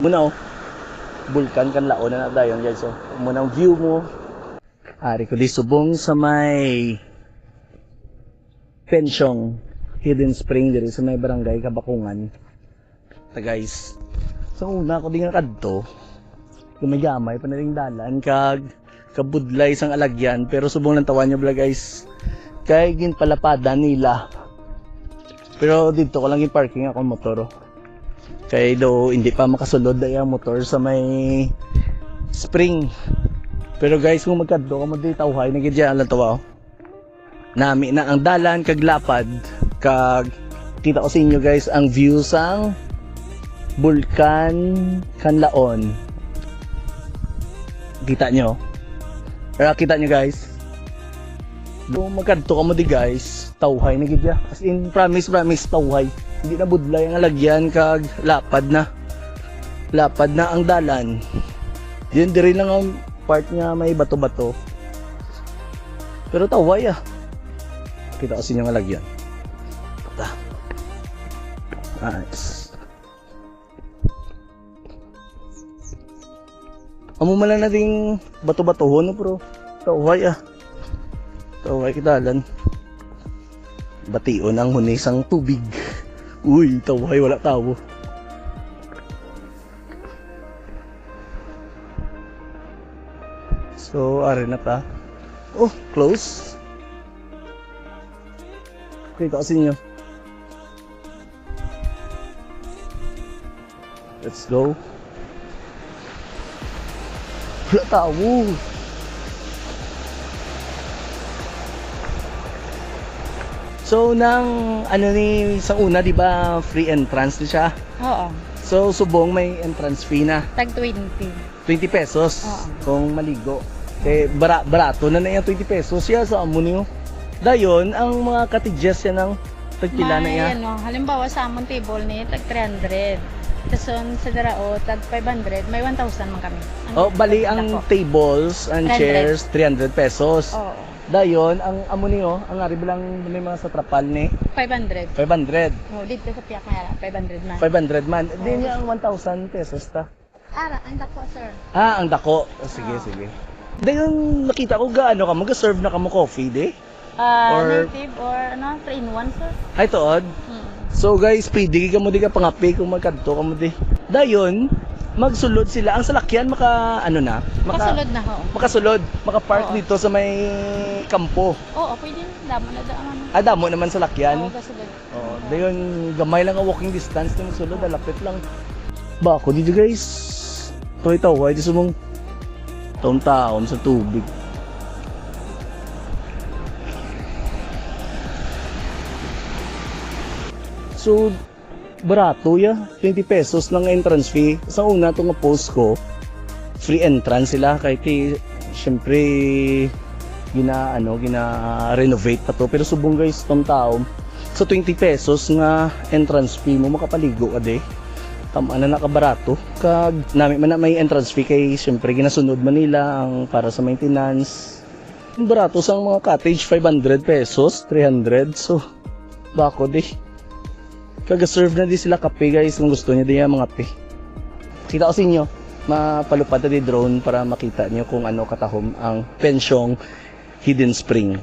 Muna Bulkan Kanlaon na dayon guys. So, muna ang view mo. Ari ko di subong sa may Pensyong Hidden Spring diri sa may barangay Kabakungan. Ta guys. So una ko di nga kadto. Gumagamay pa na ring dalan kag kabudlay sang alagyan pero subong lang tawan niya bla guys. Kay ginpalapadan nila. Pero dito ko lang i-parking ako motor. Kay do hindi pa makasulod ay ang motor sa may spring. Pero guys, kung magkadto ka mo di tawhay nagidya lang tawa. Nami na ang dalan kag lapad kag kita ko sa inyo guys ang view sang Bulkan Kanlaon. Kita nyo? Pero kita nyo guys. Kung magkadto ka mo di guys, tawhay nagidya. As in promise tawhay. Hindi na budlay ang alagyan kag lapad na. Lapad na ang dalan. Diyan diri lang ang part nga may bato-bato. Pero taway ah. Kita kasi yung alagyan. Nice. Amo man lang nating bato-batohon no bro. Taway ah. Taway kitalan. Bation ang hunisang tubig. Uy, taway wala tao. So, ari na ta. Oh, close. Kita kasi nyo. Let's go. Wala tao. So, nang ano ni sa una, di ba, free entrance na siya? Oo. So, subong may entrance fee na. Tag 20. 20 pesos kung maligo. Eh, barato na na yung 20 pesos siya sa amo niyo. Dayon, ang mga cottages yan ng tagpila na yan. Ano, halimbawa sa among table ni tag 300. Tapos sa Darao, tag 500. May 1,000 man kami. Bali ang tables and 300. chairs, 300 pesos. Oo. Dayon, ang amo niyo, ang ari bilang may mga sa trapal ni 500. 500. Oh, dito sa Piak nga 500 man. 500 man. Di niya ang 1,000 pesos ta. Ara, ang dako, sir. Ang dako. Sige, sige. Dayon, nakita ko gaano ka, mag-serve na ka mo coffee, di? Or- Native or ano, 3-in-1, sir. Ay, tood. So guys, pwede ka mo di ka pangapi kung magkadto ka mo di. Dayon, magsulod sila. Ang salakyan Kasulod na ho. makasulod, makapark Oo. dito sa may kampo. Oo, pwede. Damo na daan. Damo naman sa lakyan. Oo, kasulod. Oh, dayon gamay lang ang walking distance ng sulod, lapit lang. Ba ako dito guys. Toy taway di sumong taon sa tubig. So, barato ya, 20 pesos lang entrance fee. Sa una itong post ko, free entrance sila kahit syempre gina-renovate pa to. Pero subong guys, itong tao, sa 20 pesos nga entrance fee mo, makapaligo ka de. Tama na nakabarato. Kag namin man na may entrance fee kay syempre ginasunod man nila ang para sa maintenance. Yung barato sa mga cottage, 500 pesos, 300. So, bako de. Kaga-serve na di sila kape guys kung gusto niyo din yung mga kape. Kita ko sa inyo, mapalupad na di drone para makita niyo kung ano katahom ang Pensyong Hidden Spring.